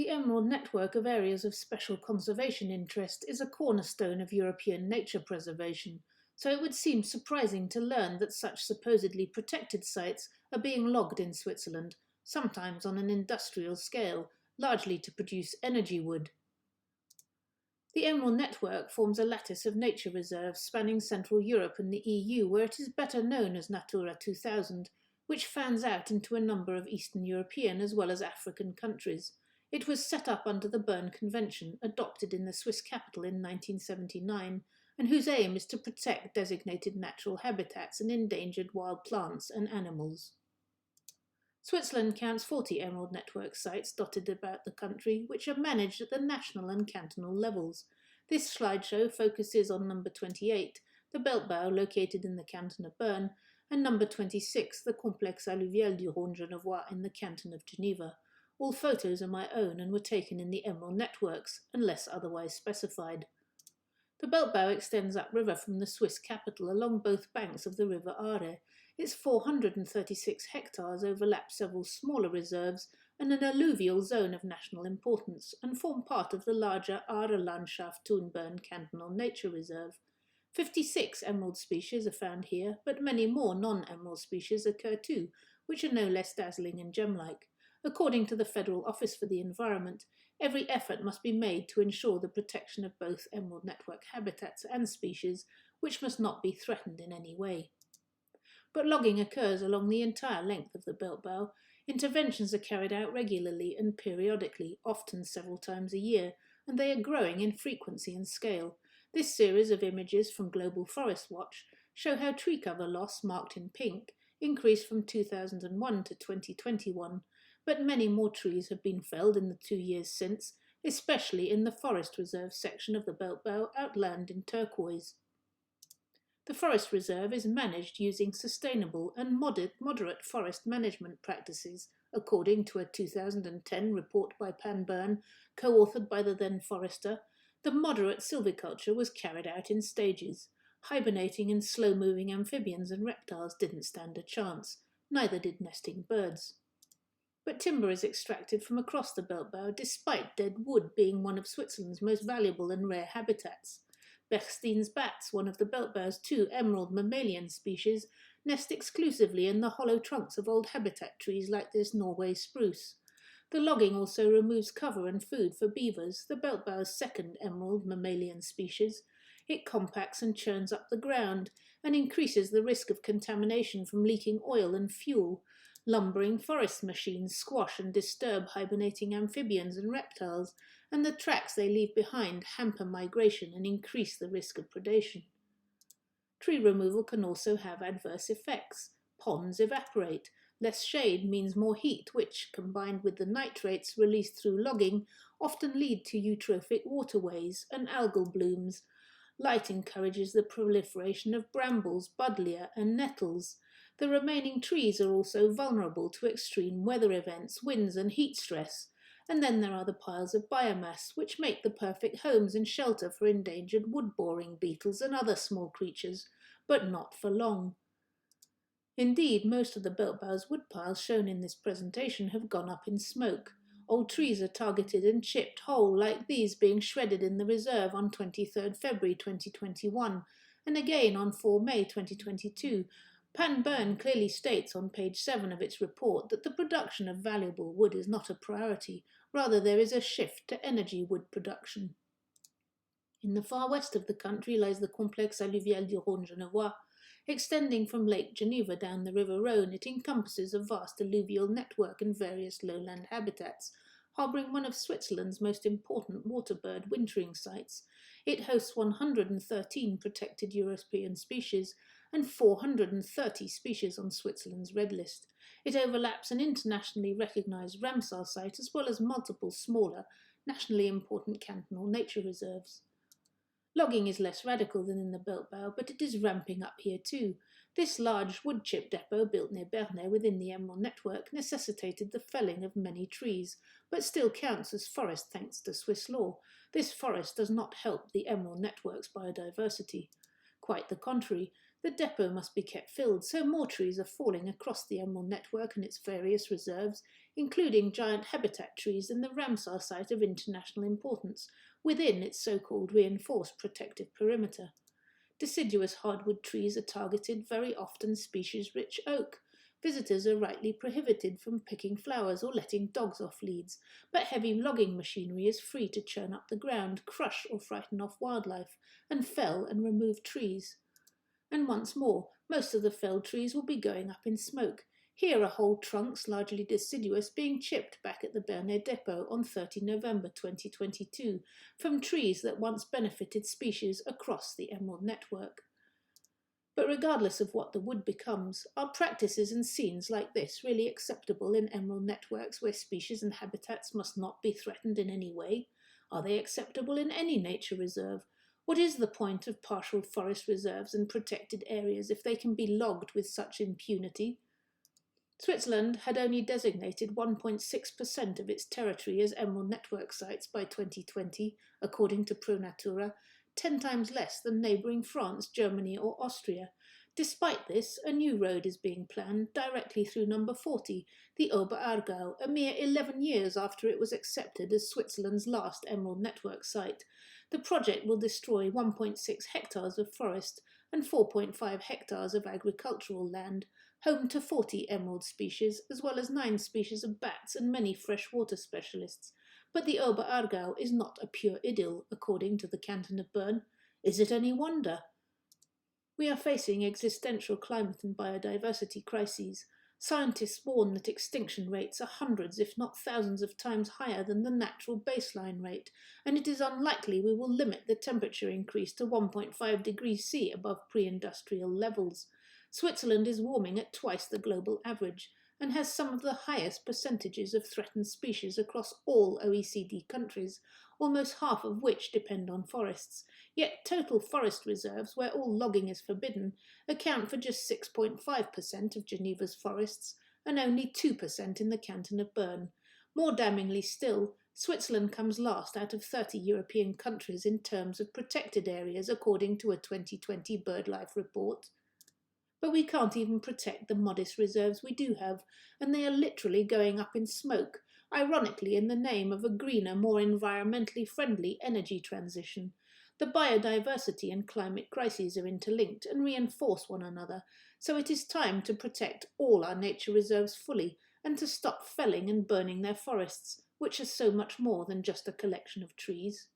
The Emerald Network of Areas of Special Conservation Interest is a cornerstone of European nature preservation, so it would seem surprising to learn that such supposedly protected sites are being logged in Switzerland, sometimes on an industrial scale, largely to produce energy wood. The Emerald Network forms a lattice of nature reserves spanning Central Europe and the EU, where it is better known as Natura 2000, which fans out into a number of Eastern European as well as African countries. It was set up under the Bern Convention, adopted in the Swiss capital in 1979, and whose aim is to protect designated natural habitats and endangered wild plants and animals. Switzerland counts 40 Emerald Network sites dotted about the country, which are managed at the national and cantonal levels. This slideshow focuses on No. 28, the Belpau, located in the canton of Bern, and No. 26, the Complexe alluvial du Rhône genevois in the canton of Geneva. All photos are my own and were taken in the Emerald Networks, unless otherwise specified. The Belpau extends upriver from the Swiss capital along both banks of the river Aare. Its 436 hectares overlap several smaller reserves and an alluvial zone of national importance, and form part of the larger Aare Landschaft Thun-Bern Cantonal Nature Reserve. 56 emerald species are found here, but many more non-emerald species occur too, which are no less dazzling and gem-like. According to the Federal Office for the Environment, every effort must be made to ensure the protection of both Emerald Network habitats and species, which must not be threatened in any way. But logging occurs along the entire length of the Belpau. Interventions are carried out regularly and periodically, often several times a year, and they are growing in frequency and scale. This series of images from Global Forest Watch show how tree cover loss, marked in pink, increased from 2001 to 2021, but many more trees have been felled in the 2 years since, especially in the forest reserve section of the Belpau outlined in turquoise. The forest reserve is managed using sustainable and moderate forest management practices, according to a 2010 report by Bern, co-authored by the then forester. The moderate silviculture was carried out in stages. Hibernating and slow-moving amphibians and reptiles didn't stand a chance, neither did nesting birds. But timber is extracted from across the Belpau, despite dead wood being one of Switzerland's most valuable and rare habitats. Bechstein's bats, one of the Belpau's 2 emerald mammalian species, nest exclusively in the hollow trunks of old habitat trees like this Norway spruce. The logging also removes cover and food for beavers, the Belpau's 2nd emerald mammalian species. It compacts and churns up the ground and increases the risk of contamination from leaking oil and fuel. Lumbering forest machines squash and disturb hibernating amphibians and reptiles, and the tracks they leave behind hamper migration and increase the risk of predation. Tree removal can also have adverse effects. Ponds evaporate. Less shade means more heat, which, combined with the nitrates released through logging, often lead to eutrophic waterways and algal blooms. Light encourages the proliferation of brambles, buddleia, and nettles. The remaining trees are also vulnerable to extreme weather events, winds and heat stress. And then there are the piles of biomass, which make the perfect homes and shelter for endangered wood-boring beetles and other small creatures, but not for long. Indeed, most of the Belpau's wood piles shown in this presentation have gone up in smoke. Old trees are targeted and chipped whole, like these being shredded in the reserve on 23 February 2021, and again on 4 May 2022, Bern clearly states on page 7 of its report that the production of valuable wood is not a priority, rather there is a shift to energy wood production. In the far west of the country lies the Complexe alluvial du Rhône genevois. Extending from Lake Geneva down the river Rhône, it encompasses a vast alluvial network and various lowland habitats, harbouring one of Switzerland's most important waterbird wintering sites. It hosts 113 protected European species and 430 species on Switzerland's Red List. It overlaps an internationally recognised Ramsar site as well as multiple smaller, nationally important cantonal nature reserves. Logging is less radical than in the Belpau, but it is ramping up here too. This large wood chip depot built near Bern within the Emerald Network necessitated the felling of many trees, but still counts as forest thanks to Swiss law. This forest does not help the Emerald Network's biodiversity. Quite the contrary, the depot must be kept filled, so more trees are falling across the Emerald Network and its various reserves, including giant habitat trees in the Ramsar site of international importance, within its so-called reinforced protective perimeter. Deciduous hardwood trees are targeted, very often species-rich oak. Visitors are rightly prohibited from picking flowers or letting dogs off leads, but heavy logging machinery is free to churn up the ground, crush or frighten off wildlife, and fell and remove trees. And once more, most of the felled trees will be going up in smoke. Here are whole trunks, largely deciduous, being chipped back at the Bern depot on 30 November 2022 from trees that once benefited species across the emerald network. But regardless of what the wood becomes, are practices and scenes like this really acceptable in emerald networks where species and habitats must not be threatened in any way? Are they acceptable in any nature reserve? What is the point of partial forest reserves and protected areas if they can be logged with such impunity? Switzerland had only designated 1.6% of its territory as emerald network sites by 2020, according to ProNatura, 10 times less than neighbouring France, Germany or Austria. Despite this, a new road is being planned directly through number 40, the Ober-Aargau, a mere 11 years after it was accepted as Switzerland's last emerald network site. The project will destroy 1.6 hectares of forest and 4.5 hectares of agricultural land, home to 40 emerald species, as well as 9 species of bats and many freshwater specialists. But the Ober-Aargau is not a pure idyll, according to the canton of Bern. Is it any wonder? We are facing existential climate and biodiversity crises. Scientists warn that extinction rates are hundreds, if not thousands of times higher than the natural baseline rate, and it is unlikely we will limit the temperature increase to 1.5 degrees C above pre-industrial levels. Switzerland is warming at twice the global average, and has some of the highest percentages of threatened species across all OECD countries, almost half of which depend on forests. Yet total forest reserves, where all logging is forbidden, account for just 6.5% of Geneva's forests and only 2% in the canton of Bern. More damningly still, Switzerland comes last out of 30 European countries in terms of protected areas, according to a 2020 BirdLife report. But we can't even protect the modest reserves we do have, and they are literally going up in smoke, ironically in the name of a greener, more environmentally friendly energy transition. The biodiversity and climate crises are interlinked and reinforce one another, so it is time to protect all our nature reserves fully and to stop felling and burning their forests, which are so much more than just a collection of trees.